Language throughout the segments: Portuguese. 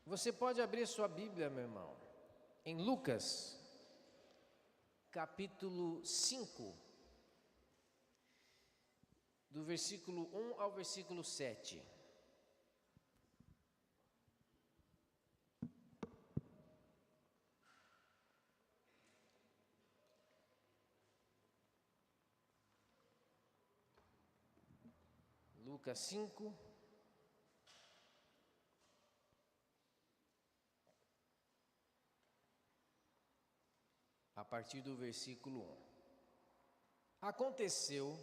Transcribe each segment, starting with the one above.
Você pode abrir sua Bíblia, meu irmão, em Lucas, capítulo 5, do versículo 1 ao versículo 7. Lucas 5, a partir do versículo 1. Aconteceu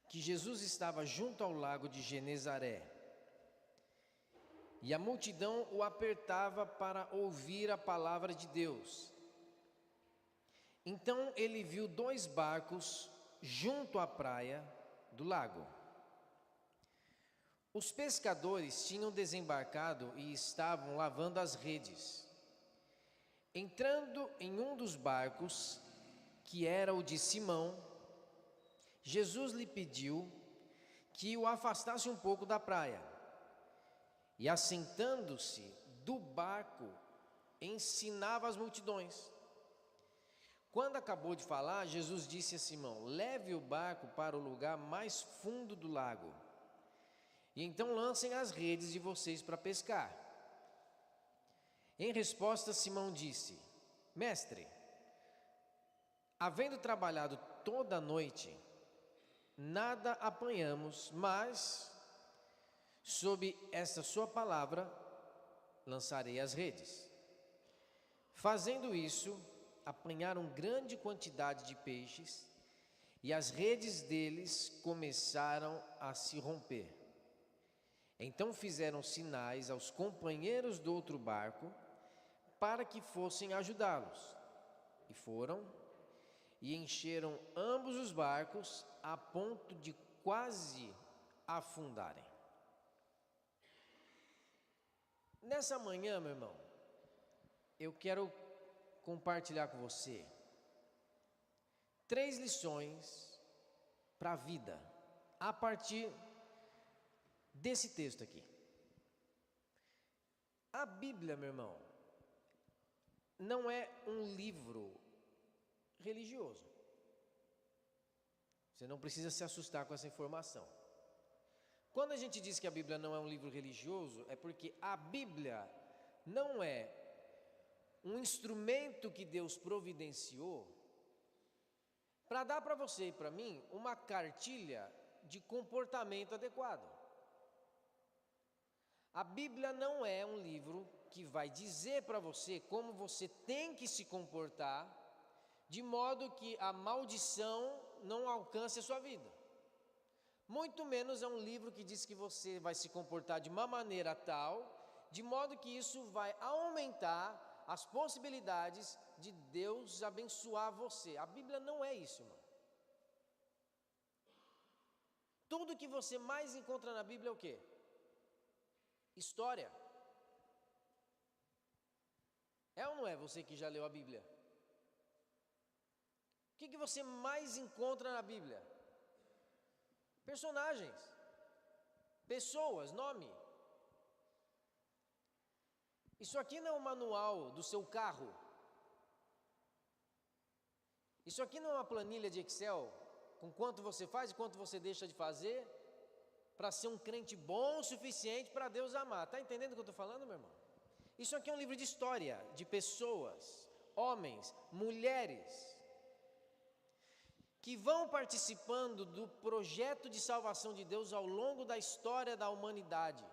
que Jesus estava junto ao lago de Genezaré, e a multidão o apertava para ouvir a palavra de Deus. Então ele viu 2 barcos junto à praia do lago. Os pescadores tinham desembarcado e estavam lavando as redes. Entrando em um dos barcos, que era o de Simão, Jesus lhe pediu que o afastasse um pouco da praia. E assentando-se do barco, ensinava as multidões. Quando acabou de falar, Jesus disse a Simão: leve o barco para o lugar mais fundo do lago, e então lancem as redes de vocês para pescar. Em resposta, Simão disse: Mestre, havendo trabalhado toda a noite, nada apanhamos, mas, sob esta sua palavra, lançarei as redes. Fazendo isso, apanharam grande quantidade de peixes, e as redes deles começaram a se romper. Então fizeram sinais aos companheiros do outro barco, para que fossem ajudá-los. E foram, e encheram ambos os barcos, a ponto de quase afundarem. Nessa manhã, meu irmão, eu quero compartilhar com você 3 lições para a vida, a partir desse texto aqui. A Bíblia, meu irmão, não é um livro religioso. Você não precisa se assustar com essa informação. Quando a gente diz que a Bíblia não é um livro religioso, é porque a Bíblia não é um instrumento que Deus providenciou para dar para você e para mim uma cartilha de comportamento adequado. A Bíblia não é um livro que vai dizer para você como você tem que se comportar, de modo que a maldição não alcance a sua vida. Muito menos é um livro que diz que você vai se comportar de uma maneira tal, de modo que isso vai aumentar as possibilidades de Deus abençoar você. A Bíblia não é isso, irmão. Tudo que você mais encontra na Bíblia é o quê? História. É ou não é, você que já leu a Bíblia? O que você mais encontra na Bíblia? Personagens, pessoas, nome. Isso aqui não é um manual do seu carro. Isso aqui não é uma planilha de Excel com quanto você faz e quanto você deixa de fazer para ser um crente bom o suficiente para Deus amar. Está entendendo o que eu estou falando, meu irmão? Isso aqui é um livro de história, de pessoas, homens, mulheres, que vão participando do projeto de salvação de Deus ao longo da história da humanidade.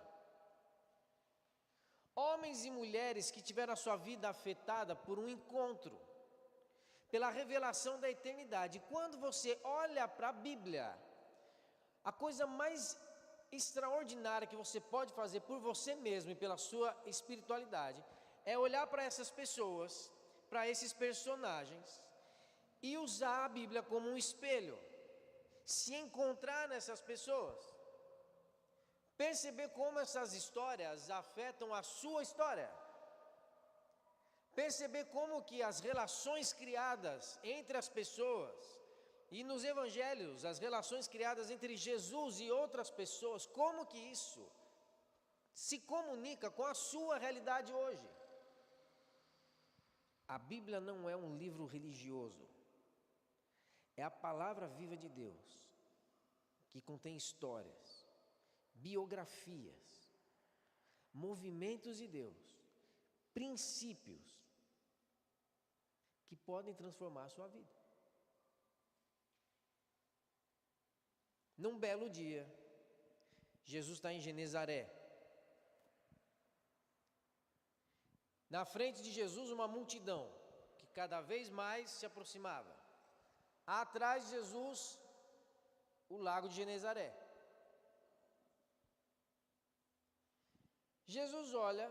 Homens e mulheres que tiveram a sua vida afetada por um encontro, pela revelação da eternidade. Quando você olha para a Bíblia, a coisa mais extraordinária que você pode fazer por você mesmo e pela sua espiritualidade é olhar para essas pessoas, para esses personagens e usar a Bíblia como um espelho, se encontrar nessas pessoas, perceber como essas histórias afetam a sua história, perceber como que as relações criadas entre as pessoas e nos evangelhos, as relações criadas entre Jesus e outras pessoas, como que isso se comunica com a sua realidade hoje. A Bíblia não é um livro religioso, é a palavra viva de Deus, que contém histórias, biografias, movimentos de Deus, princípios que podem transformar a sua vida. Num belo dia, Jesus está em Genezaré. Na frente de Jesus, uma multidão que cada vez mais se aproximava. Atrás de Jesus, o lago de Genezaré. Jesus olha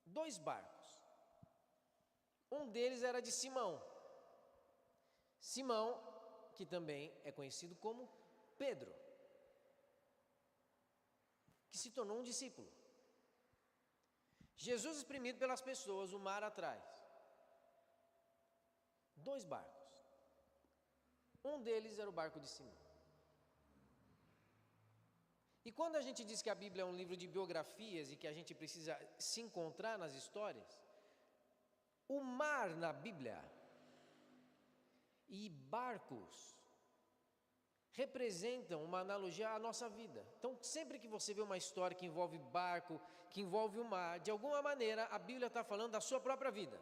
2 barcos. Um deles era de Simão. Simão, que também é conhecido como Pedro, que se tornou um discípulo. Jesus espremido pelas pessoas, o mar atrás. 2 barcos. Um deles era o barco de Simão. E quando a gente diz que a Bíblia é um livro de biografias e que a gente precisa se encontrar nas histórias, o mar na Bíblia e barcos representam uma analogia à nossa vida. Então, sempre que você vê uma história que envolve barco, que envolve o mar, de alguma maneira a Bíblia está falando da sua própria vida.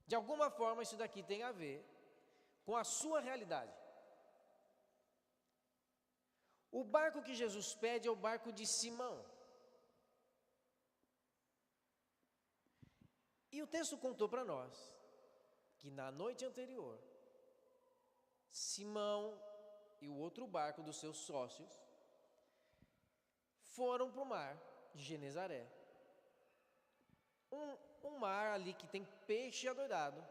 De alguma forma isso daqui tem a ver com a sua realidade. O barco que Jesus pede é o barco de Simão. E o texto contou para nós que na noite anterior, Simão e o outro barco dos seus sócios foram para o mar de Genezaré. Um mar ali que tem peixe adoidado,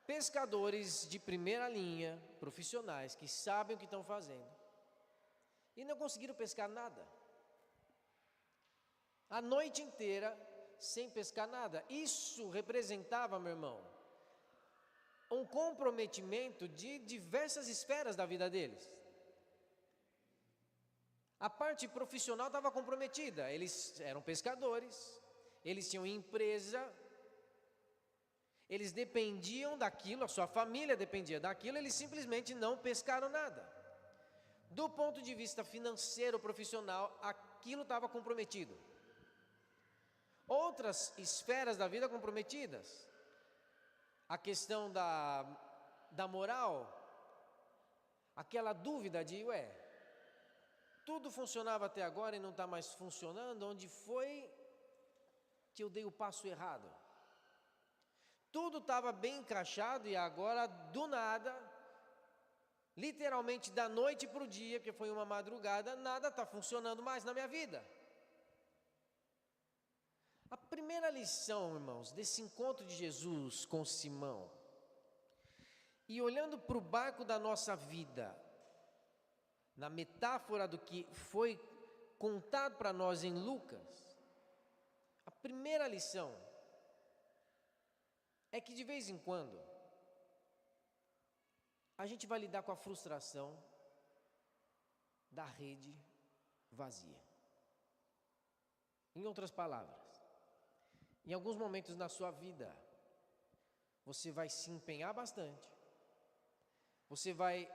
pescadores de primeira linha, profissionais, que sabem o que estão fazendo, e não conseguiram pescar nada. A noite inteira sem pescar nada. Isso representava, meu irmão, um comprometimento de diversas esferas da vida deles. A parte profissional estava comprometida, eles eram pescadores, eles tinham empresa, eles dependiam daquilo, a sua família dependia daquilo, eles simplesmente não pescaram nada. Do ponto de vista financeiro, profissional, aquilo estava comprometido. Outras esferas da vida comprometidas. A questão da moral, aquela dúvida de, tudo funcionava até agora e não está mais funcionando, onde foi que eu dei o passo errado? Tudo estava bem encaixado e agora, do nada, literalmente da noite para o dia, que foi uma madrugada, nada está funcionando mais na minha vida. A primeira lição, irmãos, desse encontro de Jesus com Simão, e olhando para o barco da nossa vida, na metáfora do que foi contado para nós em Lucas, a primeira lição é que de vez em quando a gente vai lidar com a frustração da rede vazia. Em outras palavras, em alguns momentos na sua vida, você vai se empenhar bastante, você vai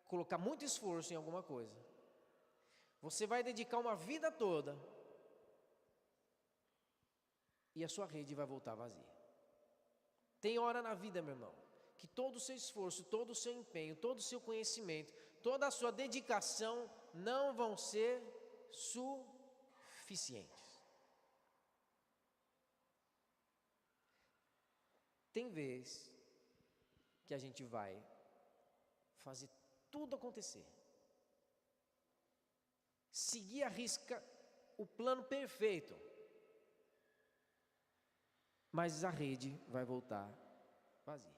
colocar muito esforço em alguma coisa, você vai dedicar uma vida toda, e a sua rede vai voltar vazia. Tem hora na vida, meu irmão, que todo o seu esforço, todo o seu empenho, todo o seu conhecimento, toda a sua dedicação não vão ser suficientes. Tem vez que a gente vai fazer tudo acontecer, seguir à risca o plano perfeito, mas a rede vai voltar vazia.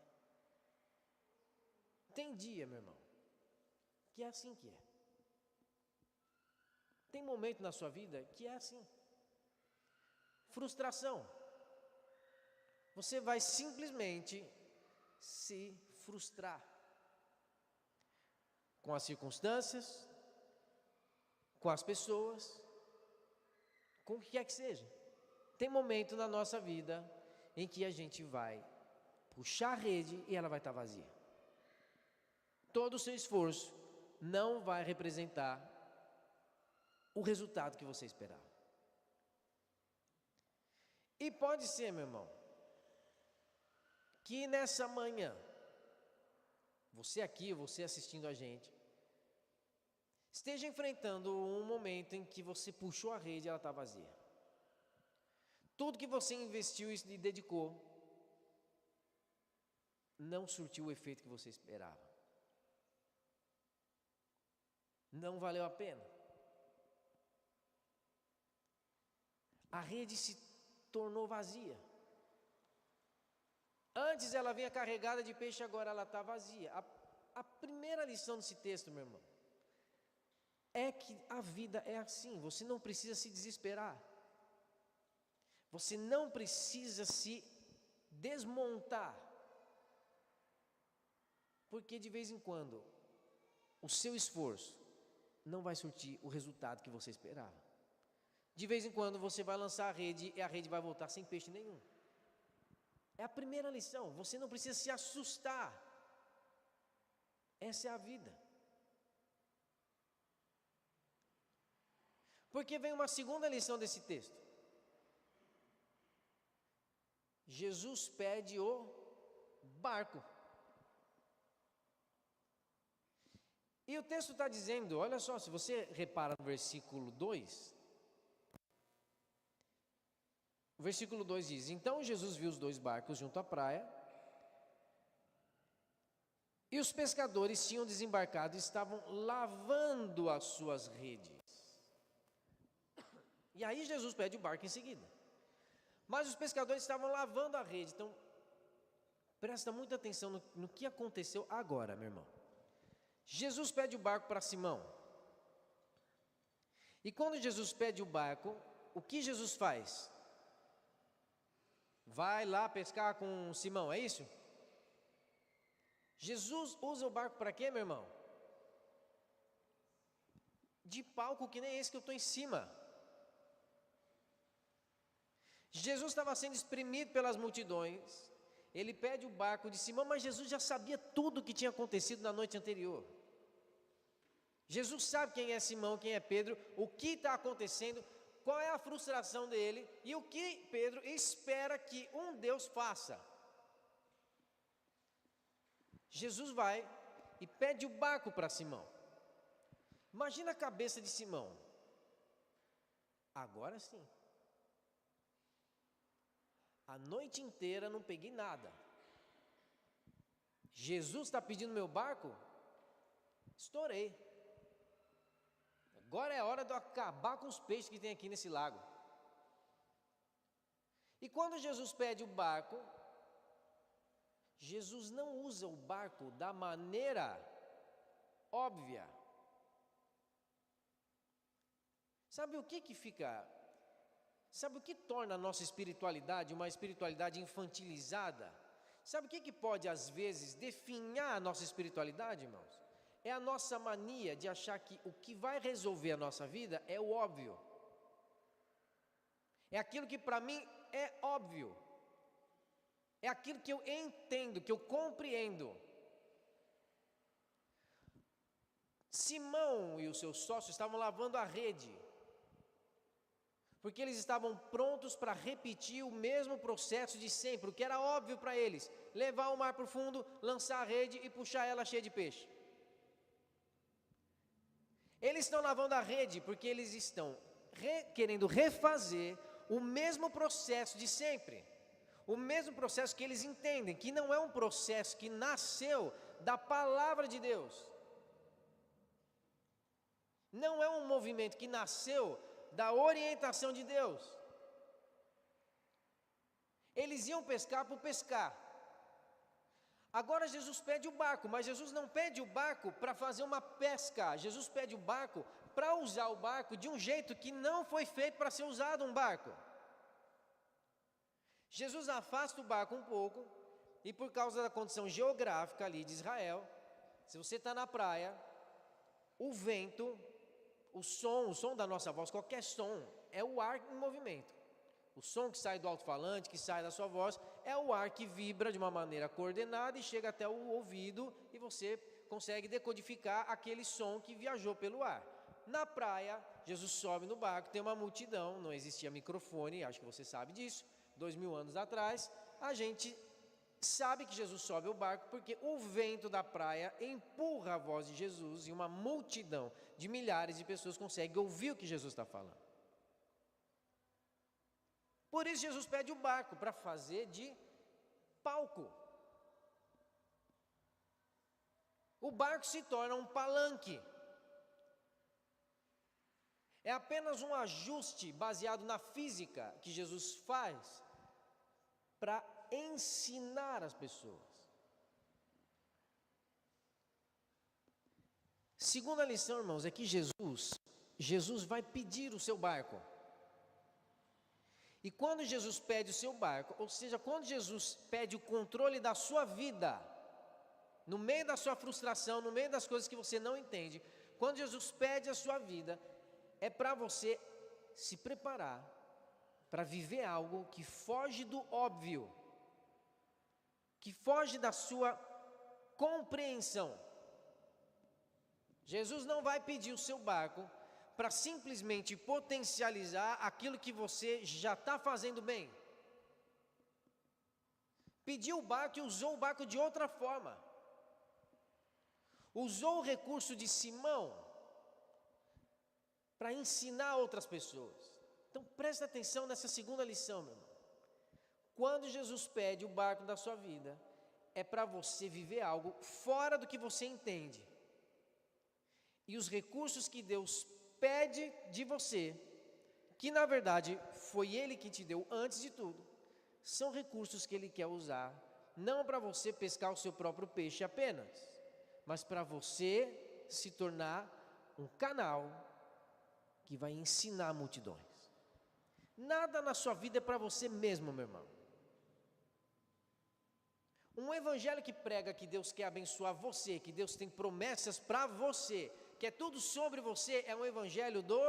Tem dia, meu irmão, que é assim que é. Tem momento na sua vida que é assim. Frustração. Você vai simplesmente se frustrar com as circunstâncias, com as pessoas, com o que quer que seja. Tem momento na nossa vida em que a gente vai puxar a rede e ela vai estar vazia. Todo o seu esforço não vai representar o resultado que você esperava. E pode ser, meu irmão, que nessa manhã, você aqui, você assistindo a gente, esteja enfrentando um momento em que você puxou a rede e ela está vazia. Tudo que você investiu e dedicou não surtiu o efeito que você esperava. Não valeu a pena. A rede se tornou vazia. Antes ela vinha carregada de peixe, agora ela está vazia. A primeira lição desse texto, meu irmão, é que a vida é assim. Você não precisa se desesperar. Você não precisa se desmontar. Porque de vez em quando, o seu esforço não vai surtir o resultado que você esperava. De vez em quando você vai lançar a rede e a rede vai voltar sem peixe nenhum. É a primeira lição, você não precisa se assustar. Essa é a vida. Porque vem uma segunda lição desse texto. Jesus pede o barco. E o texto está dizendo, olha só, se você repara no versículo 2, o versículo 2 diz: Então Jesus viu os 2 barcos junto à praia, e os pescadores tinham desembarcado e estavam lavando as suas redes. E aí Jesus pede o barco em seguida. Mas os pescadores estavam lavando a rede. Então, presta muita atenção no que aconteceu agora, meu irmão. Jesus pede o barco para Simão. E quando Jesus pede o barco, o que Jesus faz? Vai lá pescar com Simão, é isso? Jesus usa o barco para quê, meu irmão? De palco que nem esse que eu estou em cima. Jesus estava sendo espremido pelas multidões. Ele pede o barco de Simão, mas Jesus já sabia tudo o que tinha acontecido na noite anterior. Jesus sabe quem é Simão, quem é Pedro, o que está acontecendo, qual é a frustração dele e o que Pedro espera que um Deus faça. Jesus vai e pede o barco para Simão. Imagina a cabeça de Simão. Agora sim. A noite inteira não peguei nada. Jesus está pedindo meu barco? Estourei. Agora é a hora de eu acabar com os peixes que tem aqui nesse lago. E quando Jesus pede o barco, Jesus não usa o barco da maneira óbvia. Sabe o que fica? Sabe o que torna a nossa espiritualidade uma espiritualidade infantilizada? Sabe o que pode às vezes definhar a nossa espiritualidade, irmãos? É a nossa mania de achar que o que vai resolver a nossa vida é o óbvio. É aquilo que para mim é óbvio. É aquilo que eu entendo, que eu compreendo. Simão e os seus sócios estavam lavando a rede, porque eles estavam prontos para repetir o mesmo processo de sempre, o que era óbvio para eles: levar o mar para o fundo, lançar a rede e puxar ela cheia de peixe. Eles estão lavando a rede porque eles estão querendo refazer o mesmo processo de sempre. O mesmo processo que eles entendem, que não é um processo que nasceu da palavra de Deus. Não é um movimento que nasceu da orientação de Deus. Eles iam pescar por pescar. Agora Jesus pede o barco, mas Jesus não pede o barco para fazer uma pesca. Jesus pede o barco para usar o barco de um jeito que não foi feito para ser usado um barco. Jesus afasta o barco um pouco, e por causa da condição geográfica ali de Israel, se você está na praia, o vento o som da nossa voz, qualquer som, é o ar em movimento. O som que sai do alto-falante, que sai da sua voz, é o ar que vibra de uma maneira coordenada e chega até o ouvido e você consegue decodificar aquele som que viajou pelo ar. Na praia, Jesus sobe no barco, tem uma multidão, não existia microfone, acho que você sabe disso, 2000 anos atrás, a gente sabe que Jesus sobe ao barco porque o vento da praia empurra a voz de Jesus e uma multidão de milhares de pessoas consegue ouvir o que Jesus está falando. Por isso Jesus pede o barco para fazer de palco. O barco se torna um palanque. É apenas um ajuste baseado na física que Jesus faz para ensinar as pessoas. Segunda lição, irmãos, é que Jesus vai pedir o seu barco. E quando Jesus pede o seu barco, ou seja, quando Jesus pede o controle da sua vida, no meio da sua frustração, no meio das coisas que você não entende, quando Jesus pede a sua vida, é para você se preparar para viver algo que foge do óbvio, que foge da sua compreensão. Jesus não vai pedir o seu barco para simplesmente potencializar aquilo que você já está fazendo bem. Pediu o barco e usou o barco de outra forma. Usou o recurso de Simão para ensinar outras pessoas. Então presta atenção nessa segunda lição, meu irmão. Quando Jesus pede o barco da sua vida, é para você viver algo fora do que você entende. E os recursos que Deus pede de você, que na verdade foi Ele que te deu antes de tudo, são recursos que Ele quer usar, não para você pescar o seu próprio peixe apenas, mas para você se tornar um canal que vai ensinar multidões. Nada na sua vida é para você mesmo, meu irmão. Um evangelho que prega que Deus quer abençoar você, que Deus tem promessas para você, que é tudo sobre você, é um evangelho do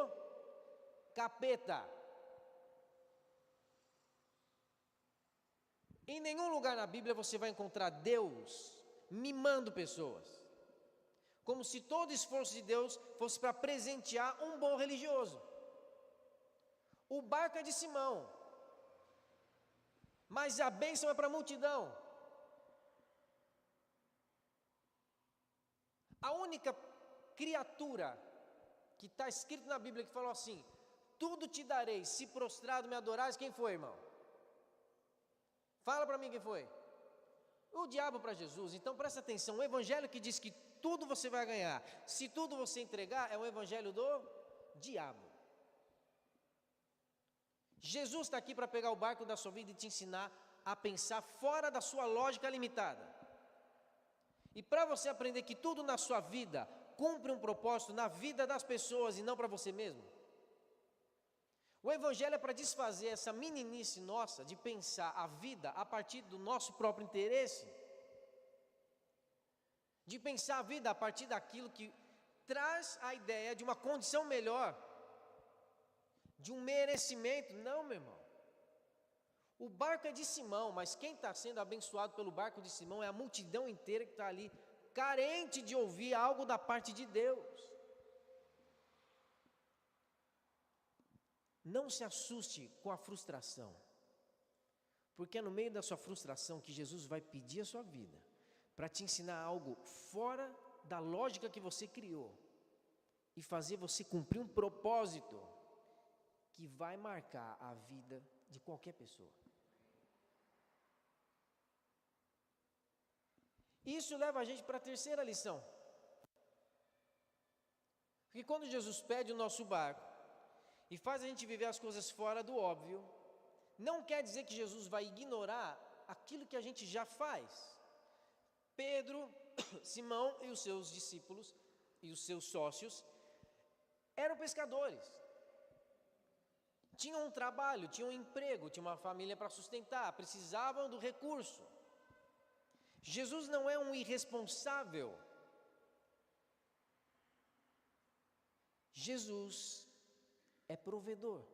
capeta. Em nenhum lugar na Bíblia você vai encontrar Deus mimando pessoas, como se todo esforço de Deus fosse para presentear um bom religioso. O barco é de Simão, mas a bênção é para a multidão. A única criatura que está escrito na Bíblia que falou assim: tudo te darei se prostrado me adorares, quem foi, irmão? Fala para mim quem foi. O diabo para Jesus. Então presta atenção, o evangelho que diz que tudo você vai ganhar, se tudo você entregar, é o evangelho do diabo. Jesus está aqui para pegar o barco da sua vida e te ensinar a pensar fora da sua lógica limitada. E para você aprender que tudo na sua vida cumpre um propósito na vida das pessoas e não para você mesmo. O evangelho é para desfazer essa meninice nossa de pensar a vida a partir do nosso próprio interesse, de pensar a vida a partir daquilo que traz a ideia de uma condição melhor, de um merecimento. Não, meu irmão. O barco é de Simão, mas quem está sendo abençoado pelo barco de Simão é a multidão inteira que está ali, carente de ouvir algo da parte de Deus. Não se assuste com a frustração, porque é no meio da sua frustração que Jesus vai pedir a sua vida, para te ensinar algo fora da lógica que você criou, e fazer você cumprir um propósito que vai marcar a vida de qualquer pessoa. Isso leva a gente para a terceira lição. Porque quando Jesus pede o nosso barco e faz a gente viver as coisas fora do óbvio, não quer dizer que Jesus vai ignorar aquilo que a gente já faz. Pedro, Simão e os seus discípulos e os seus sócios eram pescadores. Tinham um trabalho, tinham um emprego, tinham uma família para sustentar, precisavam do recurso. Jesus não é um irresponsável. Jesus é provedor.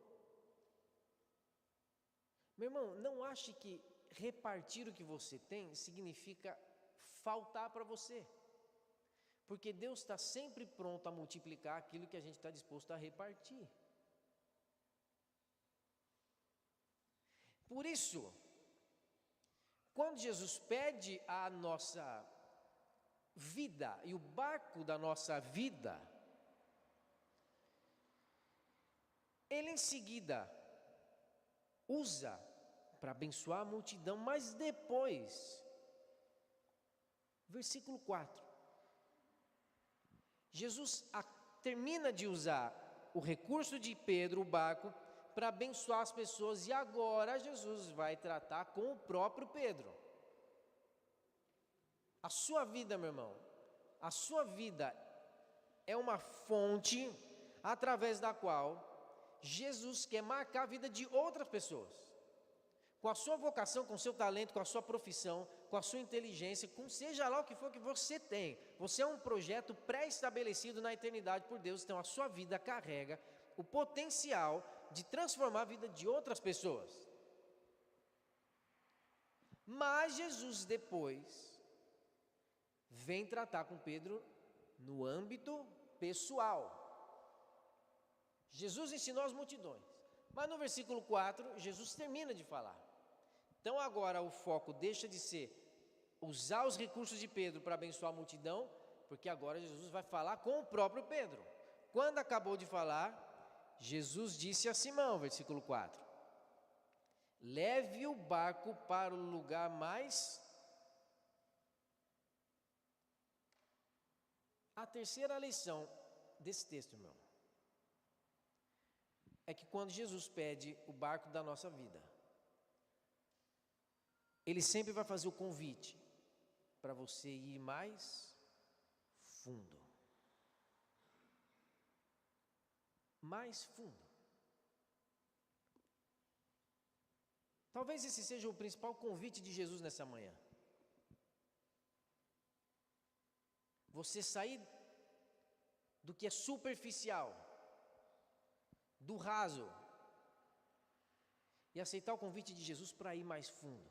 Meu irmão, não ache que repartir o que você tem significa faltar para você. Porque Deus está sempre pronto a multiplicar aquilo que a gente está disposto a repartir. Por isso, quando Jesus pede a nossa vida e o barco da nossa vida, Ele em seguida usa para abençoar a multidão, mas depois, versículo 4, Jesus termina de usar o recurso de Pedro, o barco, para abençoar as pessoas, e agora Jesus vai tratar com o próprio Pedro. A sua vida, meu irmão, a sua vida é uma fonte através da qual Jesus quer marcar a vida de outras pessoas. Com a sua vocação, com o seu talento, com a sua profissão, com a sua inteligência, com seja lá o que for que você tem. Você é um projeto pré-estabelecido na eternidade por Deus, então a sua vida carrega o potencial de transformar a vida de outras pessoas. Mas Jesus depois vem tratar com Pedro no âmbito pessoal. Jesus ensinou as multidões, mas no versículo 4, Jesus termina de falar. Então agora o foco deixa de ser usar os recursos de Pedro para abençoar a multidão, porque agora Jesus vai falar com o próprio Pedro. Quando acabou de falar, Jesus disse a Simão, versículo 4, leve o barco para o lugar mais... A terceira lição desse texto, irmão, é que quando Jesus pede o barco da nossa vida, Ele sempre vai fazer o convite para você ir mais fundo. Mais fundo. Talvez esse seja o principal convite de Jesus nessa manhã. Você sair do que é superficial, do raso, e aceitar o convite de Jesus para ir mais fundo.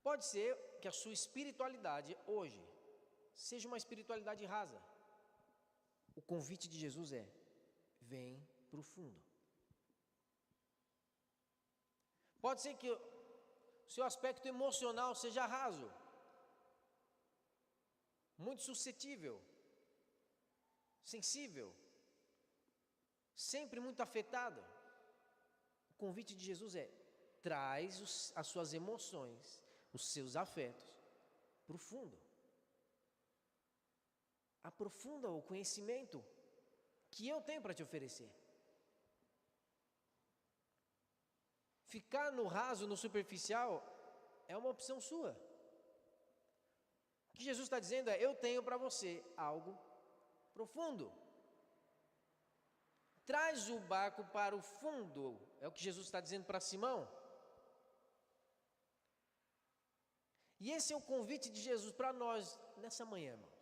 Pode ser que a sua espiritualidade hoje seja uma espiritualidade rasa. O convite de Jesus é: vem para o fundo. Pode ser que o seu aspecto emocional seja raso, muito suscetível, sensível, sempre muito afetado. O convite de Jesus é: traz as suas emoções, os seus afetos para o fundo. Aprofunda o conhecimento que eu tenho para te oferecer. Ficar no raso, no superficial, é uma opção sua. O que Jesus está dizendo é: eu tenho para você algo profundo. Traz o barco para o fundo, é o que Jesus está dizendo para Simão. E esse é o convite de Jesus para nós nessa manhã, irmãos.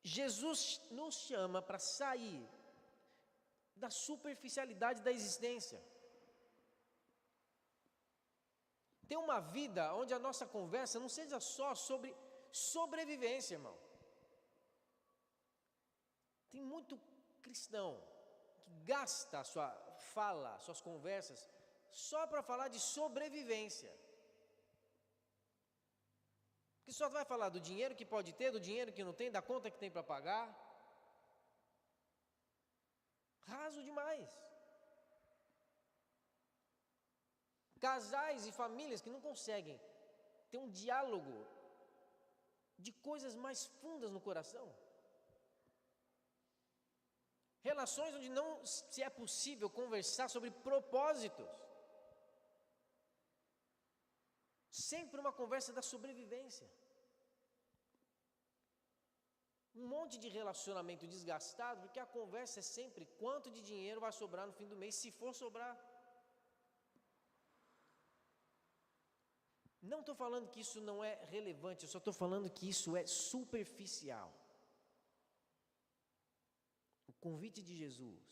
Jesus nos chama para sair da superficialidade da existência. Ter uma vida onde a nossa conversa não seja só sobre sobrevivência, irmão. Tem muito cristão que gasta a sua fala, suas conversas, só para falar de sobrevivência. Que só vai falar do dinheiro que pode ter, do dinheiro que não tem, da conta que tem para pagar. Raso demais. Casais e famílias que não conseguem ter um diálogo de coisas mais fundas no coração. Relações onde não se é possível conversar sobre propósitos. Sempre uma conversa da sobrevivência. Um monte de relacionamento desgastado, porque a conversa é sempre quanto de dinheiro vai sobrar no fim do mês, se for sobrar. Não estou falando que isso não é relevante, eu só estou falando que isso é superficial. convite de Jesus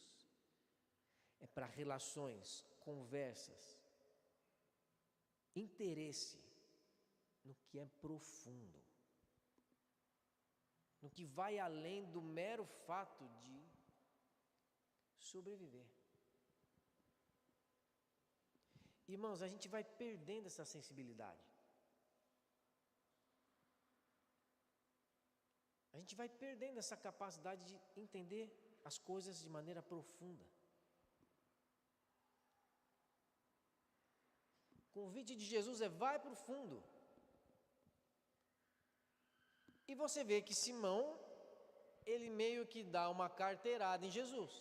é para relações, conversas, interesse no que é profundo, no que vai além do mero fato de sobreviver. Irmãos, a gente vai perdendo essa sensibilidade. A gente vai perdendo essa capacidade de entender as coisas de maneira profunda. O convite de Jesus é: vai para o fundo. E você vê que Simão, ele meio que dá uma carteirada em Jesus.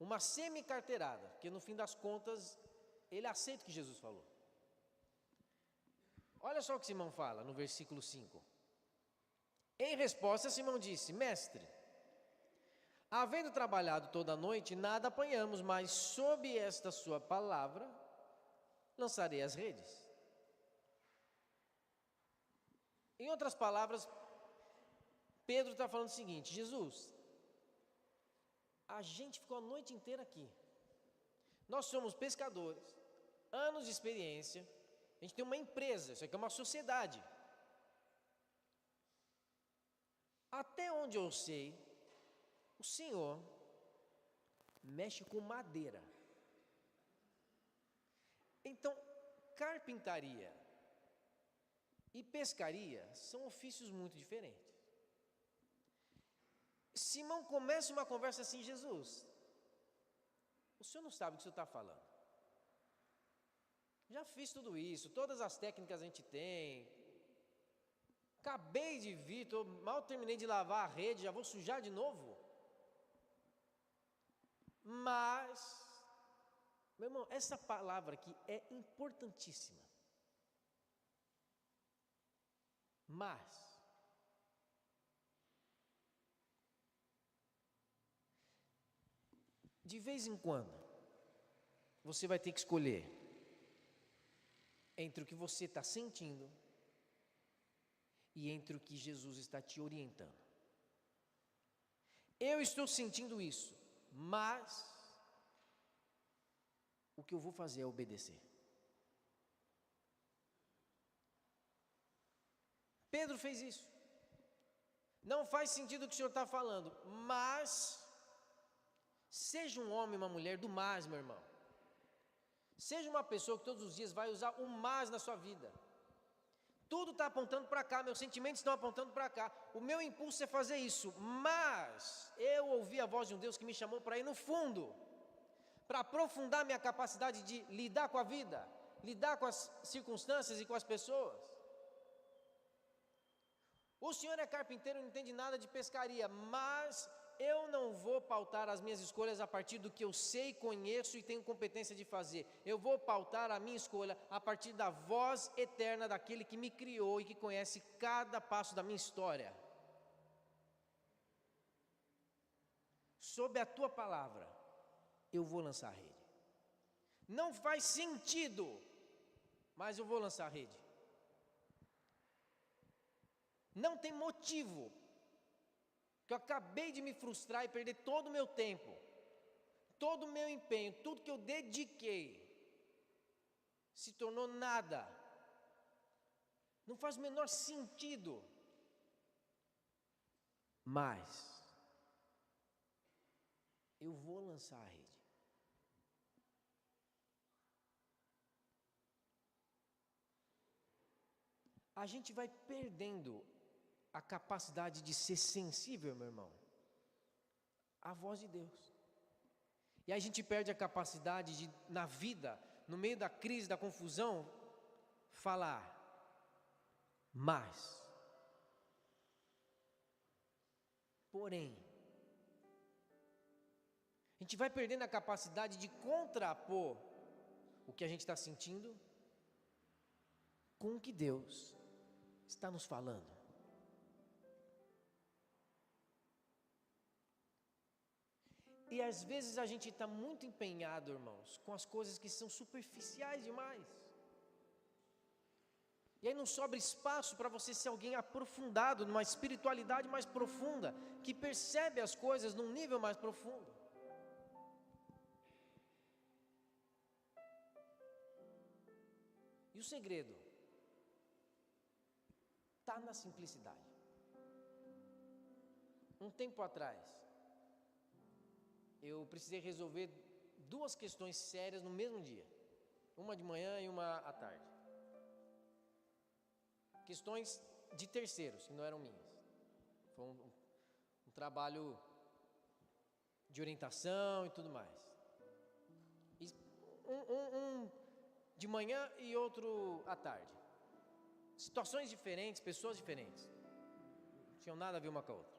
Uma semi-carteirada, porque no fim das contas, ele aceita o que Jesus falou. Olha só o que Simão fala no versículo 5. Em resposta, Simão disse: Mestre, havendo trabalhado toda a noite, nada apanhamos, mas sob esta sua palavra, lançarei as redes. Em outras palavras, Pedro está falando o seguinte: Jesus, a gente ficou a noite inteira aqui. Nós somos pescadores, anos de experiência, a gente tem uma empresa, isso aqui é uma sociedade. Até onde eu sei, o Senhor mexe com madeira. Então, carpintaria e pescaria são ofícios muito diferentes. Simão começa uma conversa assim: Jesus, o senhor não sabe o que o senhor está falando. Já fiz tudo isso, todas as técnicas a gente tem. Acabei de vir, mal terminei de lavar a rede, já vou sujar de novo. Mas, meu irmão, essa palavra aqui é importantíssima. Mas, de vez em quando, você vai ter que escolher entre o que você está sentindo e entre o que Jesus está te orientando. Eu estou sentindo isso, mas o que eu vou fazer é obedecer. Pedro fez isso. Não faz sentido o que o senhor está falando, mas seja um homem, uma mulher do mas, meu irmão. Seja uma pessoa que todos os dias vai usar o mas na sua vida. Tudo está apontando para cá, meus sentimentos estão apontando para cá. O meu impulso é fazer isso, mas eu ouvi a voz de um Deus que me chamou para ir no fundo, para aprofundar minha capacidade de lidar com a vida, lidar com as circunstâncias e com as pessoas. O senhor é carpinteiro e não entende nada de pescaria, mas eu não vou pautar as minhas escolhas a partir do que eu sei, conheço e tenho competência de fazer. Eu vou pautar a minha escolha a partir da voz eterna daquele que me criou e que conhece cada passo da minha história. Sob a tua palavra, eu vou lançar a rede. Não faz sentido, mas eu vou lançar a rede. Não tem motivo, que eu acabei de me frustrar e perder todo o meu tempo, todo o meu empenho, tudo que eu dediquei, se tornou nada. Não faz o menor sentido. Mas eu vou lançar a rede. A gente vai perdendo a capacidade de ser sensível, meu irmão, à voz de Deus. E aí a gente perde a capacidade de, na vida, no meio da crise, da confusão, falar. Mas, porém, a gente vai perdendo a capacidade de contrapor o que a gente está sentindo com o que Deus está nos falando. E às vezes a gente está muito empenhado, irmãos, com as coisas que são superficiais demais. E aí não sobra espaço para você ser alguém aprofundado, numa espiritualidade mais profunda, que percebe as coisas num nível mais profundo. E o segredo está na simplicidade. Um tempo atrás, eu precisei resolver 2 questões sérias no mesmo dia. Uma de manhã e uma à tarde. Questões de terceiros, que não eram minhas. Foi um trabalho de orientação e tudo mais. E um de manhã e outro à tarde. Situações diferentes, pessoas diferentes. Não tinham nada a ver uma com a outra.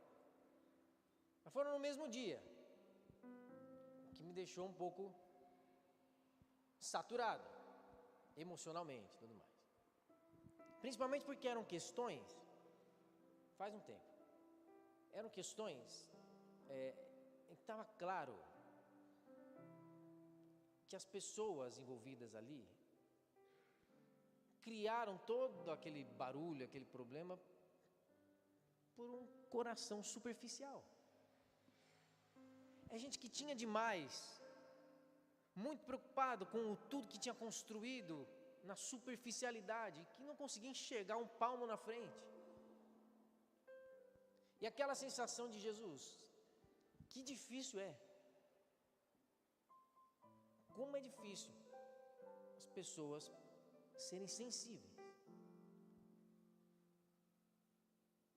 Mas foram no mesmo dia. O que me deixou um pouco saturado, emocionalmente e tudo mais. Principalmente porque eram questões, faz um tempo, eram questões em que estava claro que as pessoas envolvidas ali criaram todo aquele barulho, aquele problema, por um coração superficial. É gente que tinha demais, muito preocupado com tudo que tinha construído na superficialidade, que não conseguia enxergar um palmo na frente. E aquela sensação de Jesus, que difícil é. Como é difícil as pessoas serem sensíveis.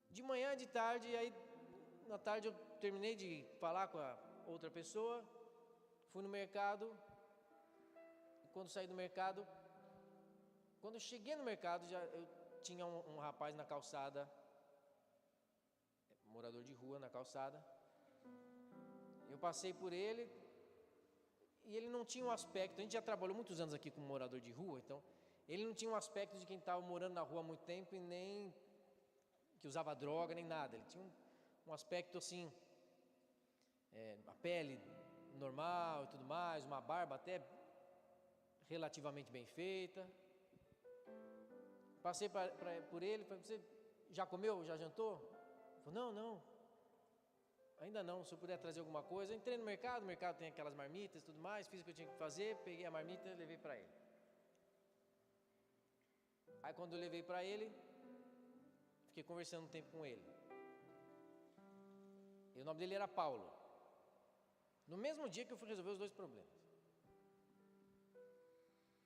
De manhã, de tarde, e aí na tarde eu terminei de falar com a outra pessoa, fui no mercado, e quando saí do mercado, quando eu cheguei no mercado, eu tinha um rapaz na calçada, morador de rua na calçada. Eu passei por ele e ele não tinha um aspecto, a gente já trabalhou muitos anos aqui como morador de rua, então ele não tinha um aspecto de quem estava morando na rua há muito tempo e nem que usava droga, nem nada. Ele tinha um aspecto assim, a pele normal e tudo mais, uma barba até relativamente bem feita. Passei por ele, falei: você já comeu, já jantou? Ele falou: não, ainda não, se eu puder trazer alguma coisa. Eu entrei no mercado, o mercado tem aquelas marmitas e tudo mais, fiz o que eu tinha que fazer, peguei a marmita e levei para ele. Aí quando eu levei para ele, fiquei conversando um tempo com ele. E o nome dele era Paulo. No mesmo dia que eu fui resolver os 2 problemas.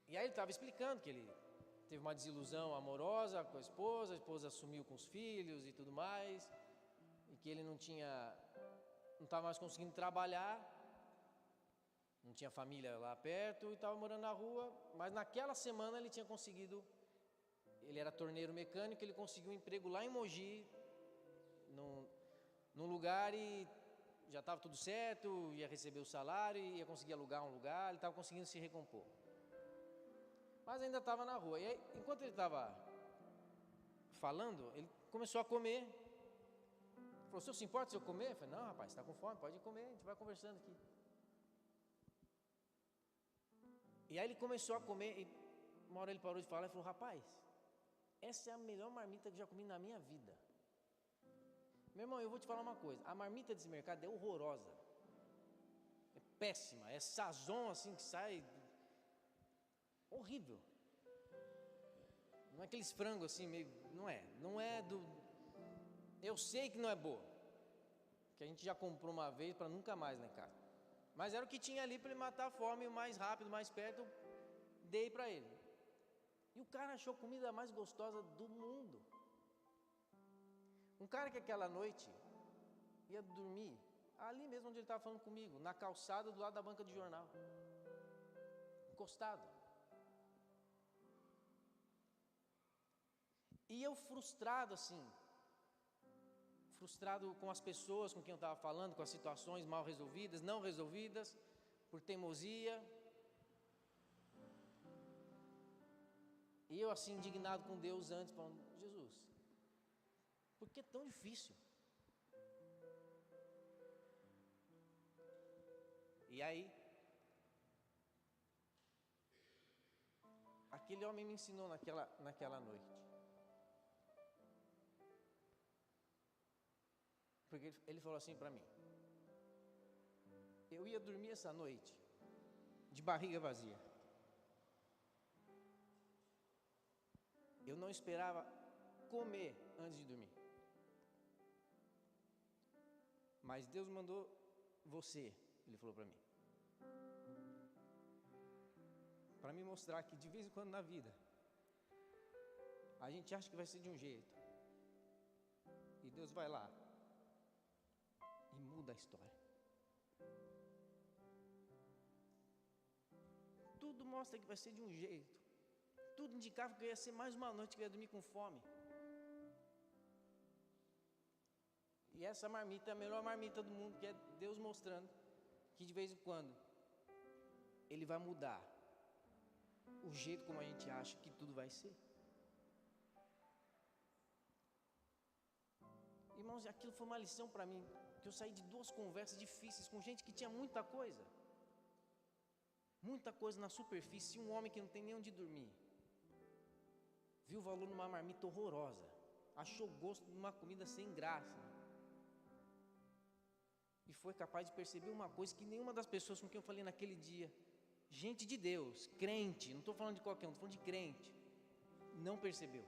E aí ele estava explicando que ele teve uma desilusão amorosa com a esposa sumiu com os filhos e tudo mais, e que ele não estava mais conseguindo trabalhar, não tinha família lá perto e estava morando na rua, mas naquela semana ele tinha conseguido, ele era torneiro mecânico, ele conseguiu um emprego lá em Mogi, num lugar, e já estava tudo certo, ia receber o salário, ia conseguir alugar um lugar, ele estava conseguindo se recompor. Mas ainda estava na rua. E aí, enquanto ele estava falando, ele começou a comer. Ele falou: o senhor se importa se eu comer? Eu falei: não, rapaz, você está com fome, pode comer, a gente vai conversando aqui. E aí ele começou a comer, e uma hora ele parou de falar e falou: rapaz, essa é a melhor marmita que eu já comi na minha vida. Meu irmão, eu vou te falar uma coisa, a marmita desse mercado é horrorosa, é péssima, é sazon assim que sai, horrível. Não é aqueles frangos assim meio, não é do, eu sei que não é boa, que a gente já comprou uma vez para nunca mais lá em casa, mas era o que tinha ali para ele matar a fome, o mais rápido, mais perto, eu dei para ele. E o cara achou a comida mais gostosa do mundo. Um cara que aquela noite ia dormir ali mesmo onde ele estava falando comigo, na calçada do lado da banca de jornal, encostado. E eu frustrado assim, frustrado com as pessoas com quem eu estava falando, com as situações mal resolvidas, não resolvidas, por teimosia. E eu assim indignado com Deus antes, falando: Jesus, por que é tão difícil? E aí, aquele homem me ensinou naquela noite Porque ele falou assim para mim: eu ia dormir essa noite de barriga vazia. Eu não esperava comer antes de dormir. Mas Deus mandou você, ele falou para mim, para me mostrar que de vez em quando na vida a gente acha que vai ser de um jeito, e Deus vai lá e muda a história. Tudo mostra que vai ser de um jeito, tudo indicava que ia ser mais uma noite que eu ia dormir com fome. E essa marmita é a melhor marmita do mundo, que é Deus mostrando que de vez em quando Ele vai mudar o jeito como a gente acha que tudo vai ser. Irmãos, aquilo foi uma lição para mim, que eu saí de 2 conversas difíceis com gente que tinha muita coisa na superfície, e um homem que não tem nem onde dormir, viu o valor numa marmita horrorosa, achou gosto numa comida sem graça, e foi capaz de perceber uma coisa que nenhuma das pessoas com quem eu falei naquele dia, gente de Deus, crente, não estou falando de qualquer um, estou falando de crente, não percebeu.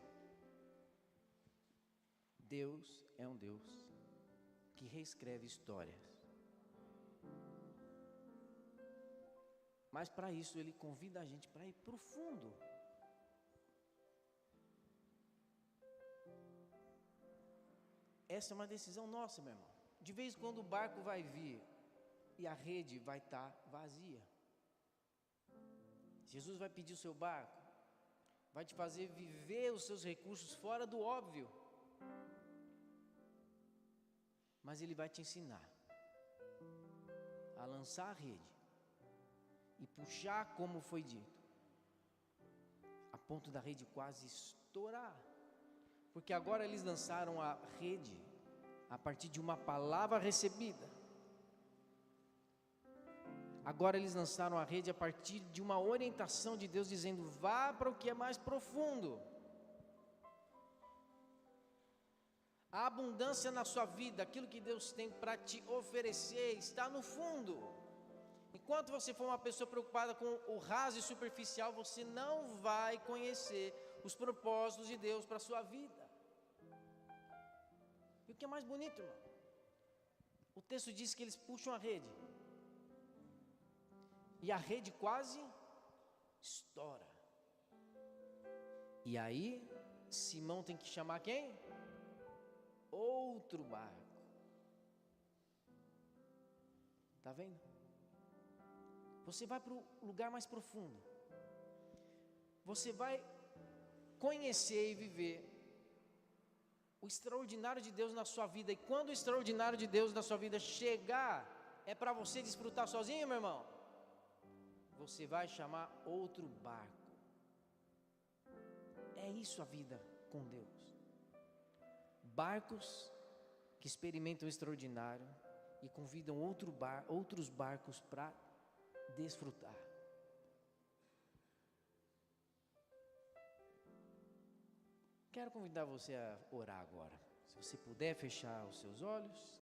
Deus é um Deus que reescreve histórias. Mas para isso Ele convida a gente para ir profundo. Essa é uma decisão nossa, meu irmão. De vez em quando o barco vai vir e a rede vai estar vazia. Jesus vai pedir o seu barco, vai te fazer viver os seus recursos fora do óbvio. Mas Ele vai te ensinar a lançar a rede e puxar, como foi dito, a ponto da rede quase estourar. Porque agora eles lançaram a rede a partir de uma palavra recebida. Agora eles lançaram a rede a partir de uma orientação de Deus, dizendo: vá para o que é mais profundo. A abundância na sua vida, aquilo que Deus tem para te oferecer, está no fundo. Enquanto você for uma pessoa preocupada com o raso e superficial, você não vai conhecer os propósitos de Deus para a sua vida. E o que é mais bonito, irmão? O texto diz que eles puxam a rede, e a rede quase estoura. E aí, Simão tem que chamar quem? Outro barco. Está vendo? Você vai para o lugar mais profundo. Você vai conhecer e viver o extraordinário de Deus na sua vida. E quando o extraordinário de Deus na sua vida chegar, é para você desfrutar sozinho, meu irmão? Você vai chamar outro barco. É isso a vida com Deus. Barcos que experimentam o extraordinário e convidam outros barcos para desfrutar. Quero convidar você a orar agora. Se você puder fechar os seus olhos.